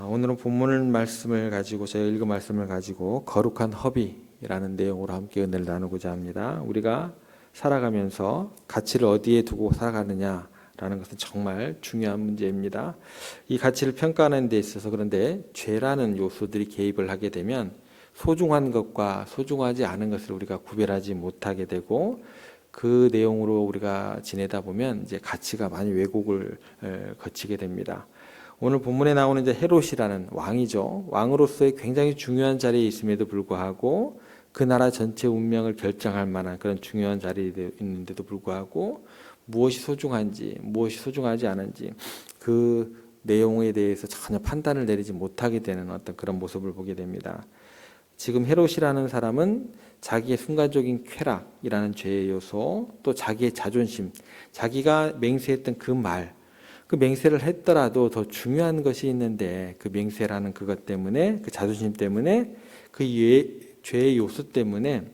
오늘은 본문 말씀을 가지고 제가 읽은 말씀을 가지고 거룩한 허비라는 내용으로 함께 은혜를 나누고자 합니다. 우리가 살아가면서 가치를 어디에 두고 살아가느냐라는 것은 정말 중요한 문제입니다. 이 가치를 평가하는 데 있어서 그런데 죄라는 요소들이 개입을 하게 되면 소중한 것과 소중하지 않은 것을 우리가 구별하지 못하게 되고 그 내용으로 우리가 지내다 보면 이제 가치가 많이 왜곡을 거치게 됩니다. 오늘 본문에 나오는 이제 헤롯이라는 왕이죠. 왕으로서의 굉장히 중요한 자리에 있음에도 불구하고 그 나라 전체 운명을 결정할 만한 그런 중요한 자리에 있는데도 불구하고 무엇이 소중한지 무엇이 소중하지 않은지 그 내용에 대해서 전혀 판단을 내리지 못하게 되는 어떤 그런 모습을 보게 됩니다. 지금 헤롯이라는 사람은 자기의 순간적인 쾌락이라는 죄의 요소, 또 자기의 자존심, 자기가 맹세했던 그 맹세를 했더라도 더 중요한 것이 있는데 그 맹세라는 그것 때문에 그 자존심 때문에 그 죄의 요소 때문에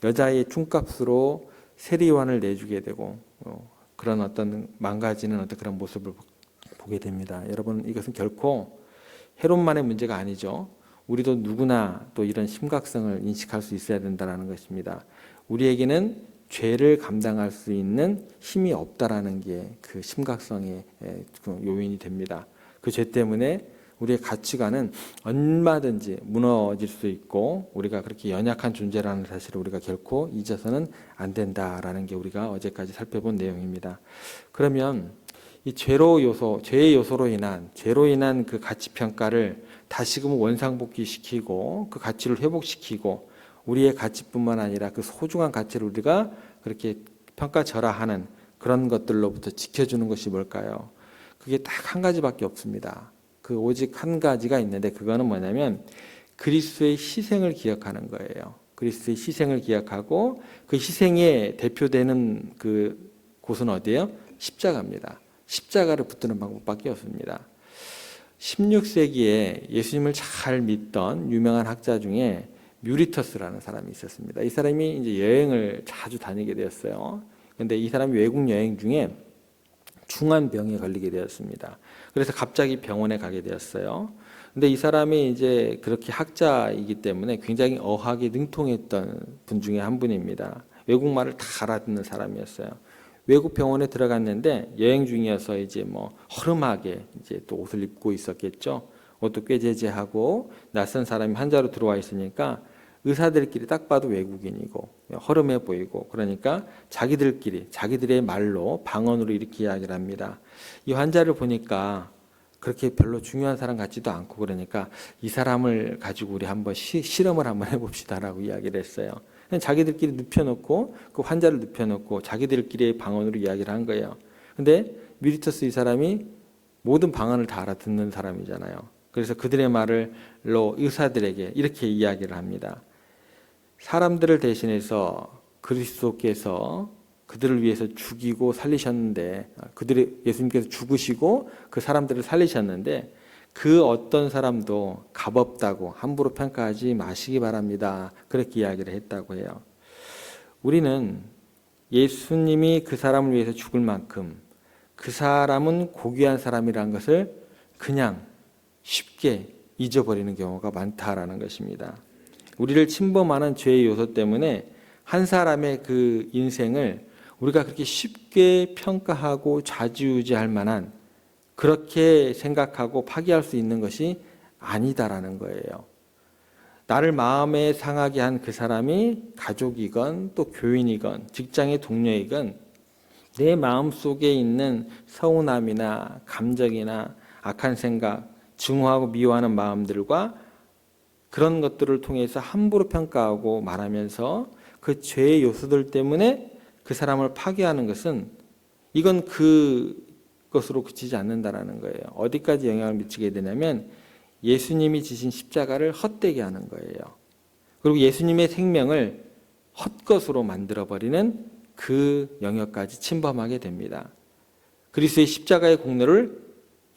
여자의 춤값으로 세리원을 내주게 되고 그런 어떤 망가지는 어떤 그런 모습을 보게 됩니다. 여러분, 이것은 결코 헤롯만의 문제가 아니죠. 우리도 누구나 또 이런 심각성을 인식할 수 있어야 된다는 것입니다. 우리에게는 죄를 감당할 수 있는 힘이 없다라는 게 그 심각성의 요인이 됩니다. 그 죄 때문에 우리의 가치관은 얼마든지 무너질 수 있고 우리가 그렇게 연약한 존재라는 사실을 우리가 결코 잊어서는 안 된다라는 게 우리가 어제까지 살펴본 내용입니다. 그러면 이 죄의 요소로 인한 그 가치 평가를 다시금 원상복귀시키고 그 가치를 회복시키고 우리의 가치뿐만 아니라 그 소중한 가치를 우리가 그렇게 평가절하하는 그런 것들로부터 지켜주는 것이 뭘까요? 그게 딱 한 가지밖에 없습니다. 그 오직 한 가지가 있는데 그거는 뭐냐면 그리스도의 희생을 기억하는 거예요. 그리스도의 희생을 기억하고 그 희생에 대표되는 그 곳은 어디예요? 십자가입니다. 십자가를 붙드는 방법밖에 없습니다. 16세기에 예수님을 잘 믿던 유명한 학자 중에 뮤리터스라는 사람이 있었습니다. 이 사람이 이제 여행을 자주 다니게 되었어요. 그런데 이 사람이 외국 여행 중에 중한 병에 걸리게 되었습니다. 그래서 갑자기 병원에 가게 되었어요. 근데 이 사람이 이제 그렇게 학자이기 때문에 굉장히 어학에 능통했던 분 중에 한 분입니다. 외국말을 다 알아듣는 사람이었어요. 외국 병원에 들어갔는데 여행 중이어서 이제 뭐 허름하게 이제 또 옷을 입고 있었겠죠. 옷도 꾀재재하고 낯선 사람이 환자로 들어와 있으니까 의사들끼리 딱 봐도 외국인이고 허름해 보이고 그러니까 자기들의 말로 방언으로 이렇게 이야기를 합니다. 이 환자를 보니까 그렇게 별로 중요한 사람 같지도 않고 그러니까 이 사람을 가지고 우리 한번 실험을 한번 해봅시다라고 이야기를 했어요. 자기들끼리 눕혀놓고 그 환자를 눕혀놓고 자기들끼리의 방언으로 이야기를 한 거예요. 근데 뮤리터스 이 사람이 모든 방언을 다 알아듣는 사람이잖아요. 그래서 그들의 말로 의사들에게 이렇게 이야기를 합니다. 사람들을 대신해서 그리스도께서 그들을 위해서 죽이고 살리셨는데 예수님께서 죽으시고 그 사람들을 살리셨는데 그 어떤 사람도 값없다고 함부로 평가하지 마시기 바랍니다. 그렇게 이야기를 했다고 해요. 우리는 예수님이 그 사람을 위해서 죽을 만큼 그 사람은 고귀한 사람이라는 것을 그냥 쉽게 잊어버리는 경우가 많다라는 것입니다. 우리를 침범하는 죄의 요소 때문에 한 사람의 그 인생을 우리가 그렇게 쉽게 평가하고 좌지우지할 만한 그렇게 생각하고 파기할 수 있는 것이 아니다라는 거예요. 나를 마음에 상하게 한 그 사람이 가족이건 또 교인이건 직장의 동료이건 내 마음속에 있는 서운함이나 감정이나 악한 생각, 증오하고 미워하는 마음들과 그런 것들을 통해서 함부로 평가하고 말하면서 그 죄의 요소들 때문에 그 사람을 파괴하는 것은 이건 그것으로 그치지 않는다라는 거예요. 어디까지 영향을 미치게 되냐면 예수님이 지신 십자가를 헛되게 하는 거예요. 그리고 예수님의 생명을 헛것으로 만들어버리는 그 영역까지 침범하게 됩니다. 그리스도의 십자가의 공로를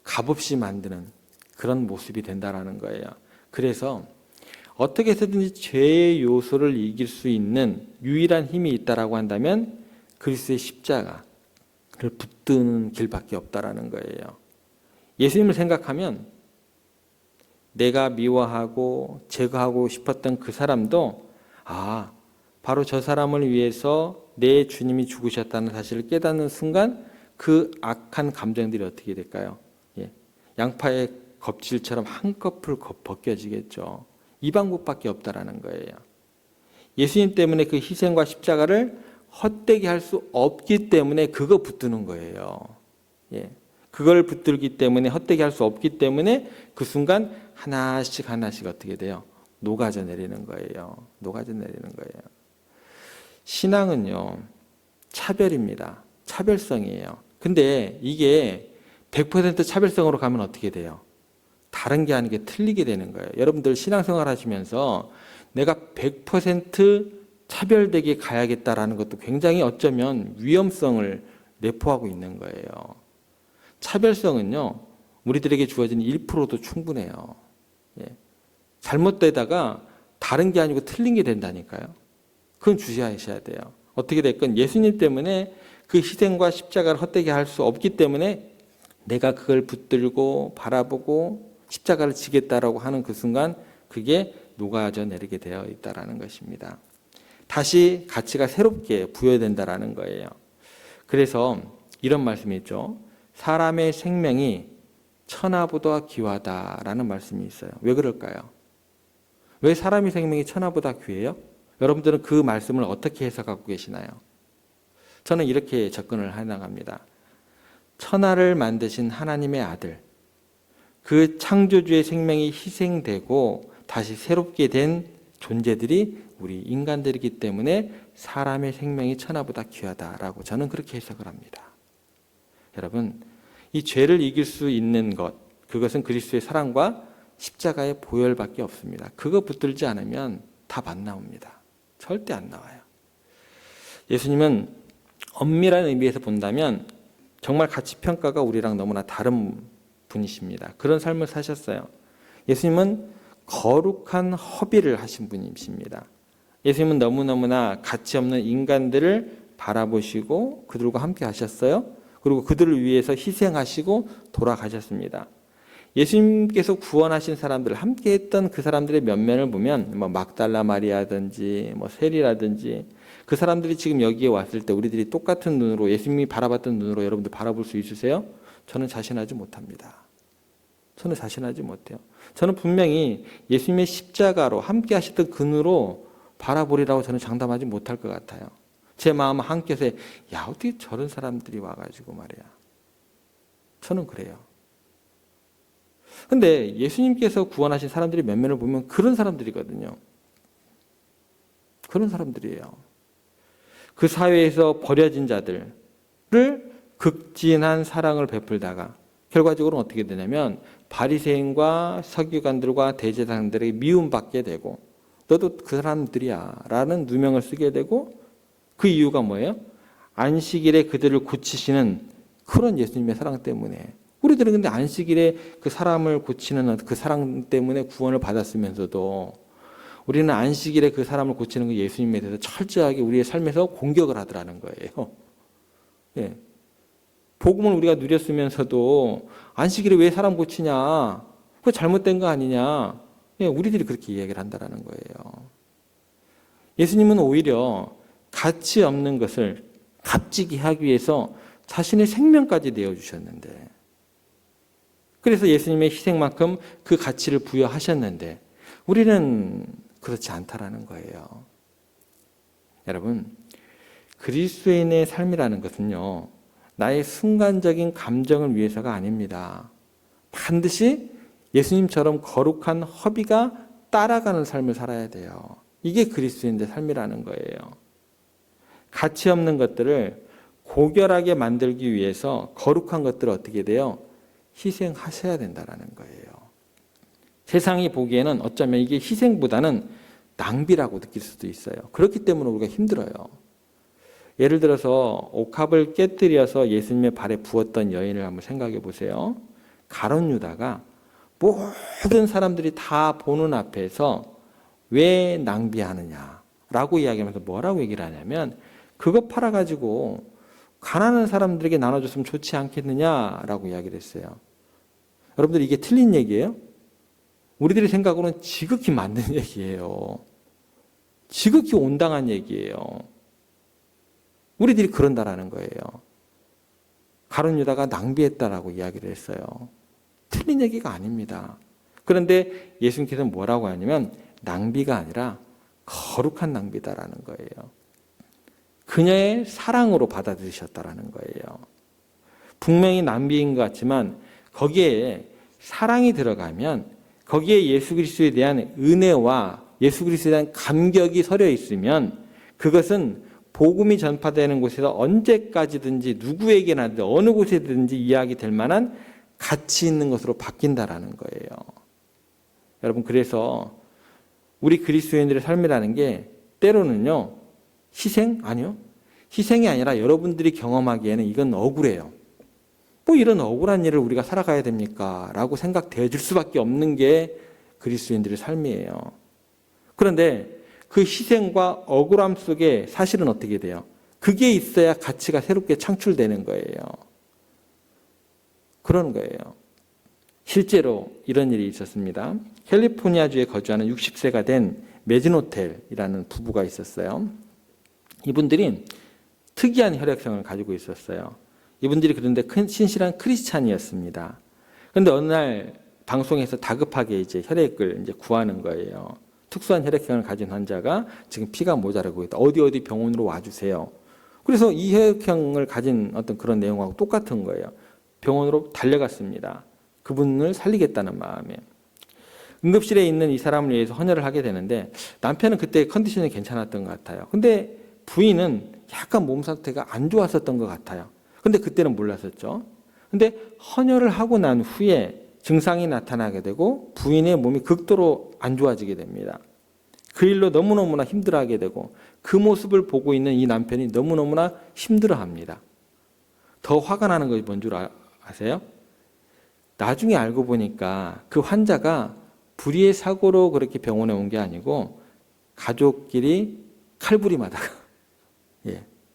값없이 만드는 그런 모습이 된다라는 거예요. 그래서 어떻게 해서든지 죄의 요소를 이길 수 있는 유일한 힘이 있다라고 한다면 그리스도의 십자가를 붙드는 길밖에 없다라는 거예요. 예수님을 생각하면 내가 미워하고 제거하고 싶었던 그 사람도 바로 저 사람을 위해서 내 주님이 죽으셨다는 사실을 깨닫는 순간 그 악한 감정들이 어떻게 될까요? 양파의 껍질처럼 한꺼풀 벗겨지겠죠. 이 방법밖에 없다라는 거예요. 예수님 때문에 그 희생과 십자가를 헛되게 할 수 없기 때문에 그거 붙드는 거예요. 그걸 붙들기 때문에 헛되게 할 수 없기 때문에 그 순간 하나씩 어떻게 돼요? 녹아져 내리는 거예요. 녹아져 내리는 거예요. 신앙은요, 차별입니다. 차별성이에요. 근데 이게 100% 차별성으로 가면 어떻게 돼요? 다른 게 아니게 틀리게 되는 거예요. 여러분들 신앙생활 하시면서 내가 100% 차별되게 가야겠다라는 것도 굉장히 어쩌면 위험성을 내포하고 있는 거예요. 차별성은요, 우리들에게 주어진 1%도 충분해요. 잘못되다가 다른 게 아니고 틀린 게 된다니까요. 그건 주시하셔야 돼요. 어떻게 됐건 예수님 때문에 그 희생과 십자가를 헛되게 할 수 없기 때문에 내가 그걸 붙들고 바라보고 십자가를 지겠다라고 하는 그 순간 그게 녹아져 내리게 되어 있다라는 것입니다. 다시 가치가 새롭게 부여된다라는 거예요. 그래서 이런 말씀이 있죠. 사람의 생명이 천하보다 귀하다라는 말씀이 있어요. 왜 그럴까요? 왜 사람의 생명이 천하보다 귀해요? 여러분들은 그 말씀을 어떻게 해석하고 계시나요? 저는 이렇게 접근을 해나갑니다. 천하를 만드신 하나님의 아들, 그 창조주의 생명이 희생되고 다시 새롭게 된 존재들이 우리 인간들이기 때문에 사람의 생명이 천하보다 귀하다라고 저는 그렇게 해석을 합니다. 여러분, 이 죄를 이길 수 있는 것, 그것은 그리스도의 사랑과 십자가의 보혈밖에 없습니다. 그거 붙들지 않으면 답 안 나옵니다. 절대 안 나와요. 예수님은 엄밀한 의미에서 본다면 정말 가치평가가 우리랑 너무나 다른 분이십니다. 그런 삶을 사셨어요. 예수님은 거룩한 허비를 하신 분이십니다. 예수님은 너무너무나 가치 없는 인간들을 바라보시고 그들과 함께 하셨어요. 그리고 그들을 위해서 희생하시고 돌아가셨습니다. 예수님께서 구원하신 사람들, 함께 했던 그 사람들의 면면을 보면 막달라 마리아든지 세리라든지 그 사람들이 지금 여기에 왔을 때 우리들이 똑같은 눈으로 예수님이 바라봤던 눈으로 여러분들 바라볼 수 있으세요? 저는 자신하지 못합니다. 저는 자신하지 못해요. 저는 분명히 예수님의 십자가로 함께 하셨던 그 눈으로 바라보리라고 저는 장담하지 못할 것 같아요. 제 마음 한켠에 어떻게 저런 사람들이 와가지고 말이야. 저는 그래요. 근데 예수님께서 구원하신 사람들의 면면을 보면 그런 사람들이거든요. 그런 사람들이에요. 그 사회에서 버려진 자들을 극진한 사랑을 베풀다가 결과적으로는 어떻게 되냐면 바리새인과 서기관들과 대제사장들에게 미움받게 되고 너도 그 사람들이야 라는 누명을 쓰게 되고 그 이유가 뭐예요? 안식일에 그들을 고치시는 그런 예수님의 사랑 때문에. 우리들은 근데 안식일에 그 사람을 고치는 그 사랑 때문에 구원을 받았으면서도 우리는 안식일에 그 사람을 고치는 그 예수님에 대해서 철저하게 우리의 삶에서 공격을 하더라는 거예요. 복음을 우리가 누렸으면서도 안식일에 왜 사람 고치냐? 그거 잘못된 거 아니냐? 우리들이 그렇게 이야기를 한다는 거예요. 예수님은 오히려 가치 없는 것을 값지게 하기 위해서 자신의 생명까지 내어주셨는데 그래서 예수님의 희생만큼 그 가치를 부여하셨는데 우리는 그렇지 않다라는 거예요. 여러분, 그리스도인의 삶이라는 것은요, 나의 순간적인 감정을 위해서가 아닙니다. 반드시 예수님처럼 거룩한 허비가 따라가는 삶을 살아야 돼요. 이게 그리스도인의 삶이라는 거예요. 가치 없는 것들을 고결하게 만들기 위해서 거룩한 것들을 어떻게 돼요? 희생하셔야 된다는 거예요. 세상이 보기에는 어쩌면 이게 희생보다는 낭비라고 느낄 수도 있어요. 그렇기 때문에 우리가 힘들어요. 예를 들어서 옥합을 깨뜨려서 예수님의 발에 부었던 여인을 한번 생각해 보세요. 가룟 유다가 모든 사람들이 다 보는 앞에서 왜 낭비하느냐라고 이야기하면서 뭐라고 얘기를 하냐면 그거 팔아가지고 가난한 사람들에게 나눠줬으면 좋지 않겠느냐라고 이야기를 했어요. 여러분들 이게 틀린 얘기예요? 우리들의 생각으로는 지극히 맞는 얘기예요. 지극히 온당한 얘기예요. 우리들이 그런다라는 거예요. 가룟 유다가 낭비했다라고 이야기를 했어요. 틀린 얘기가 아닙니다. 그런데 예수님께서는 뭐라고 하냐면 낭비가 아니라 거룩한 낭비다라는 거예요. 그녀의 사랑으로 받아들이셨다라는 거예요. 분명히 낭비인 것 같지만 거기에 사랑이 들어가면 거기에 예수 그리스도에 대한 은혜와 예수 그리스도에 대한 감격이 서려 있으면 그것은 복음이 전파되는 곳에서 언제까지든지 누구에게나 어느 곳에든지 이야기될 만한 가치 있는 것으로 바뀐다라는 거예요. 여러분, 그래서 우리 그리스도인들의 삶이라는 게 때로는요, 희생? 아니요. 희생이 아니라 여러분들이 경험하기에는 이건 억울해요. 뭐 이런 억울한 일을 우리가 살아가야 됩니까? 라고 생각되어질 수밖에 없는 게 그리스도인들의 삶이에요. 그런데 그 희생과 억울함 속에 사실은 어떻게 돼요? 그게 있어야 가치가 새롭게 창출되는 거예요. 그런 거예요. 실제로 이런 일이 있었습니다. 캘리포니아주에 거주하는 60세가 된 매진호텔이라는 부부가 있었어요. 이분들이 특이한 혈액형을 가지고 있었어요. 이분들이 그런데 신실한 크리스찬이었습니다. 그런데 어느 날 방송에서 다급하게 이제 혈액을 이제 구하는 거예요. 특수한 혈액형을 가진 환자가 지금 피가 모자라고 있다. 어디 병원으로 와주세요. 그래서 이 혈액형을 가진 어떤 그런 내용하고 똑같은 거예요. 병원으로 달려갔습니다. 그분을 살리겠다는 마음에. 응급실에 있는 이 사람을 위해서 헌혈을 하게 되는데 남편은 그때 컨디션이 괜찮았던 것 같아요. 근데 부인은 약간 몸 상태가 안 좋았었던 것 같아요. 근데 그때는 몰랐었죠. 근데 헌혈을 하고 난 후에 증상이 나타나게 되고 부인의 몸이 극도로 안 좋아지게 됩니다. 그 일로 너무너무나 힘들어하게 되고 그 모습을 보고 있는 이 남편이 너무너무나 힘들어합니다. 더 화가 나는 것이 뭔 줄 아세요? 나중에 알고 보니까 그 환자가 불의의 사고로 그렇게 병원에 온 게 아니고 가족끼리 칼부림하다가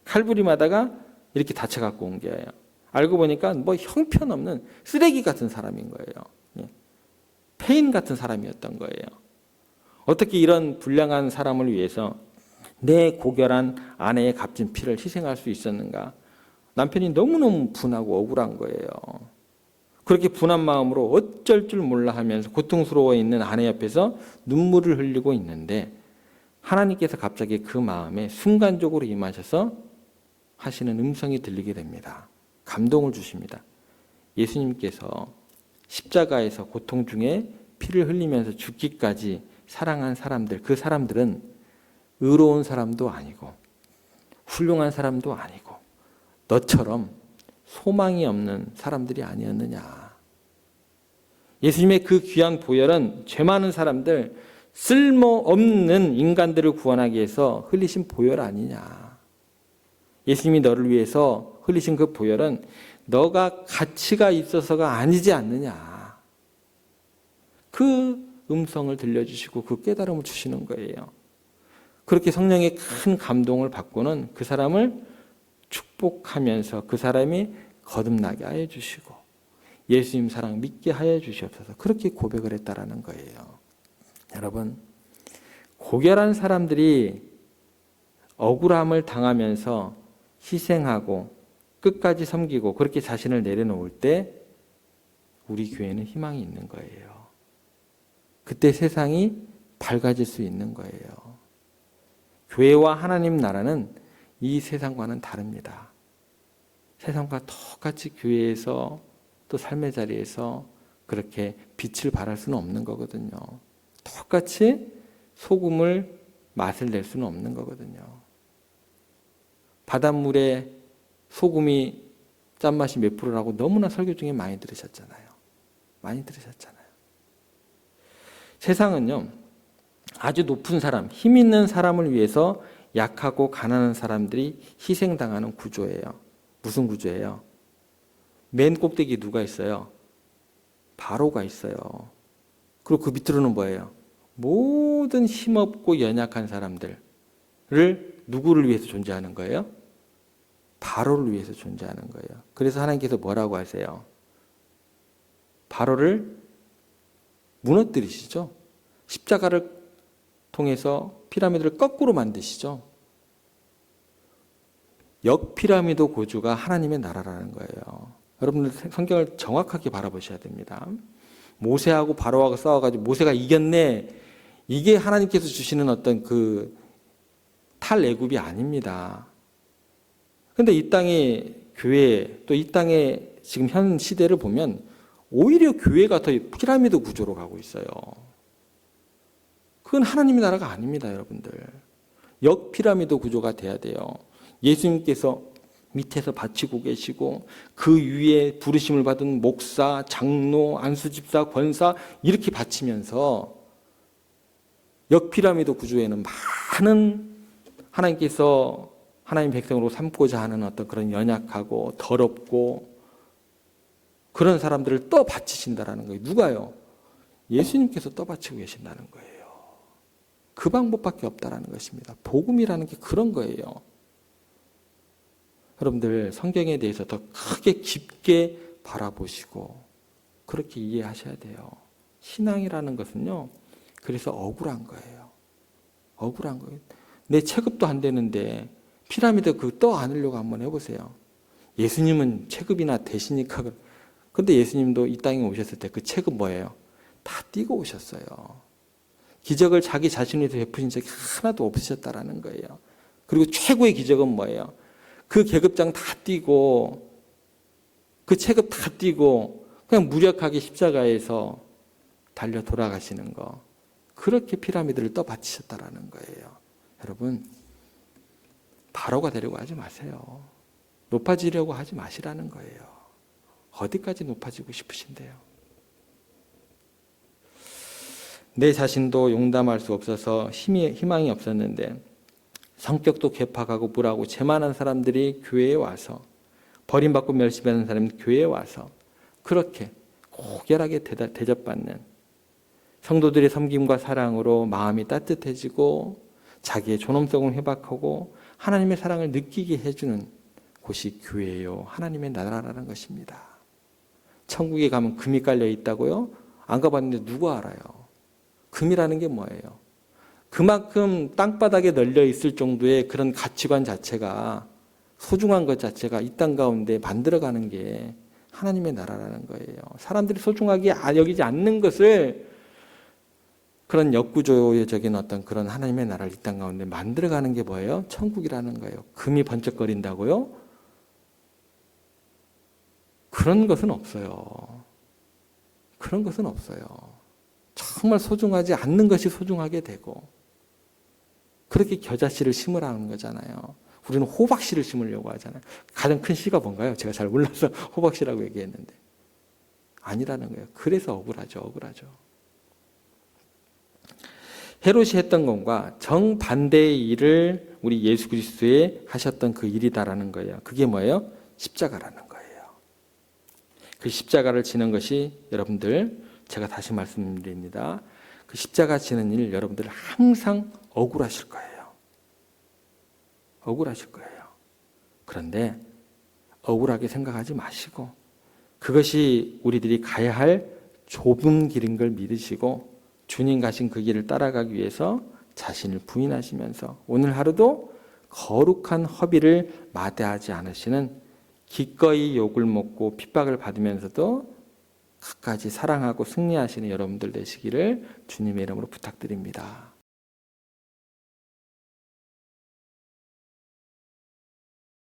칼부림하다가 이렇게 다쳐갖고 온 거예요. 알고 보니까 뭐 형편없는 쓰레기 같은 사람인 거예요. 폐인 같은 사람이었던 거예요. 어떻게 이런 불량한 사람을 위해서 내 고결한 아내의 값진 피를 희생할 수 있었는가? 남편이 너무너무 분하고 억울한 거예요. 그렇게 분한 마음으로 어쩔 줄 몰라 하면서 고통스러워 있는 아내 옆에서 눈물을 흘리고 있는데 하나님께서 갑자기 그 마음에 순간적으로 임하셔서 하시는 음성이 들리게 됩니다. 감동을 주십니다. 예수님께서 십자가에서 고통 중에 피를 흘리면서 죽기까지 사랑한 사람들, 그 사람들은 의로운 사람도 아니고 훌륭한 사람도 아니고 너처럼 소망이 없는 사람들이 아니었느냐. 예수님의 그 귀한 보혈은 죄 많은 사람들, 쓸모없는 인간들을 구원하기 위해서 흘리신 보혈 아니냐. 예수님이 너를 위해서 흘리신 그 보혈은 너가 가치가 있어서가 아니지 않느냐. 그 음성을 들려주시고 그 깨달음을 주시는 거예요. 그렇게 성령의 큰 감동을 받고는 그 사람을 축복하면서 그 사람이 거듭나게 하여 주시고 예수님 사랑 믿게 하여 주시옵소서. 그렇게 고백을 했다라는 거예요. 여러분, 고결한 사람들이 억울함을 당하면서 희생하고 끝까지 섬기고 그렇게 자신을 내려놓을 때 우리 교회는 희망이 있는 거예요. 그때 세상이 밝아질 수 있는 거예요. 교회와 하나님 나라는 이 세상과는 다릅니다. 세상과 똑같이 교회에서 또 삶의 자리에서 그렇게 빛을 발할 수는 없는 거거든요. 똑같이 소금을 맛을 낼 수는 없는 거거든요. 바닷물에 소금이 짠맛이 몇 프로라고 너무나 설교 중에 많이 들으셨잖아요. 많이 들으셨잖아요. 세상은요, 아주 높은 사람, 힘 있는 사람을 위해서 약하고 가난한 사람들이 희생당하는 구조예요. 무슨 구조예요? 맨 꼭대기 누가 있어요? 바로가 있어요. 그리고 그 밑으로는 뭐예요? 모든 힘없고 연약한 사람들을 누구를 위해서 존재하는 거예요? 바로를 위해서 존재하는 거예요. 그래서 하나님께서 뭐라고 하세요? 바로를 무너뜨리시죠. 십자가를 통해서 피라미드를 거꾸로 만드시죠. 역피라미드 구조가 하나님의 나라라는 거예요. 여러분들 성경을 정확하게 바라보셔야 됩니다. 모세하고 바로하고 싸워가지고 모세가 이겼네. 이게 하나님께서 주시는 어떤 그 탈애굽이 아닙니다. 근데 이 땅의 교회, 또 이 땅의 지금 현 시대를 보면 오히려 교회가 더 피라미드 구조로 가고 있어요. 그건 하나님의 나라가 아닙니다, 여러분들. 역피라미드 구조가 돼야 돼요. 예수님께서 밑에서 바치고 계시고 그 위에 부르심을 받은 목사, 장로, 안수집사, 권사 이렇게 바치면서 역피라미드 구조에는 많은 하나님께서 하나님 백성으로 삼고자 하는 어떤 그런 연약하고 더럽고 그런 사람들을 떠받치신다라는 거예요. 누가요? 예수님께서 떠받치고 계신다는 거예요. 그 방법밖에 없다라는 것입니다. 복음이라는 게 그런 거예요. 여러분들 성경에 대해서 더 크게 깊게 바라보시고 그렇게 이해하셔야 돼요. 신앙이라는 것은요. 그래서 억울한 거예요. 억울한 거예요. 내 체급도 안 되는데 피라미드 그 떠 안으려고 한번 해보세요. 예수님은 체급이나 되시니까. 근데 예수님도 이 땅에 오셨을 때 그 체급 뭐예요? 다 띄고 오셨어요. 기적을 자기 자신에 대해서 베푸신 적이 하나도 없으셨다라는 거예요. 그리고 최고의 기적은 뭐예요? 그 계급장 다 띄고 그 체급 다 띄고 그냥 무력하게 십자가에서 달려 돌아가시는 거. 그렇게 피라미드를 떠받치셨다라는 거예요. 여러분, 바로가 되려고 하지 마세요. 높아지려고 하지 마시라는 거예요. 어디까지 높아지고 싶으신데요? 내 자신도 용담할 수 없어서 희망이 없었는데 성격도 괴팍하고 불하고 재만한 사람들이 교회에 와서 버림받고 멸시받는 사람이 교회에 와서 그렇게 고결하게 대접받는 성도들의 섬김과 사랑으로 마음이 따뜻해지고 자기의 존엄성을 회복하고 하나님의 사랑을 느끼게 해주는 곳이 교회예요. 하나님의 나라라는 것입니다. 천국에 가면 금이 깔려 있다고요? 안 가봤는데 누가 알아요? 금이라는 게 뭐예요? 그만큼 땅바닥에 널려 있을 정도의 그런 가치관 자체가 소중한 것 자체가 이 땅 가운데 만들어가는 게 하나님의 나라라는 거예요. 사람들이 소중하게 여기지 않는 것을 그런 역구조적인 어떤 그런 하나님의 나라를 이 땅 가운데 만들어가는 게 뭐예요? 천국이라는 거예요. 금이 번쩍거린다고요? 그런 것은 없어요. 그런 것은 없어요. 정말 소중하지 않는 것이 소중하게 되고 그렇게 겨자씨를 심으라는 거잖아요. 우리는 호박씨를 심으려고 하잖아요. 가장 큰 씨가 뭔가요? 제가 잘 몰라서 호박씨라고 얘기했는데 아니라는 거예요. 그래서 억울하죠. 억울하죠. 헤롯이 했던 것과 정반대의 일을 우리 예수 그리스도의 하셨던 그 일이다라는 거예요. 그게 뭐예요? 십자가라는 거예요. 그 십자가를 지는 것이 여러분들 제가 다시 말씀드립니다. 그 십자가 지는 일 여러분들 항상 억울하실 거예요. 억울하실 거예요. 그런데 억울하게 생각하지 마시고 그것이 우리들이 가야 할 좁은 길인 걸 믿으시고 주님 가신 그 길을 따라가기 위해서 자신을 부인하시면서 오늘 하루도 거룩한 허비를 마다하지 않으시는 기꺼이 욕을 먹고 핍박을 받으면서도 끝까지 사랑하고 승리하시는 여러분들 되시기를 주님의 이름으로 부탁드립니다.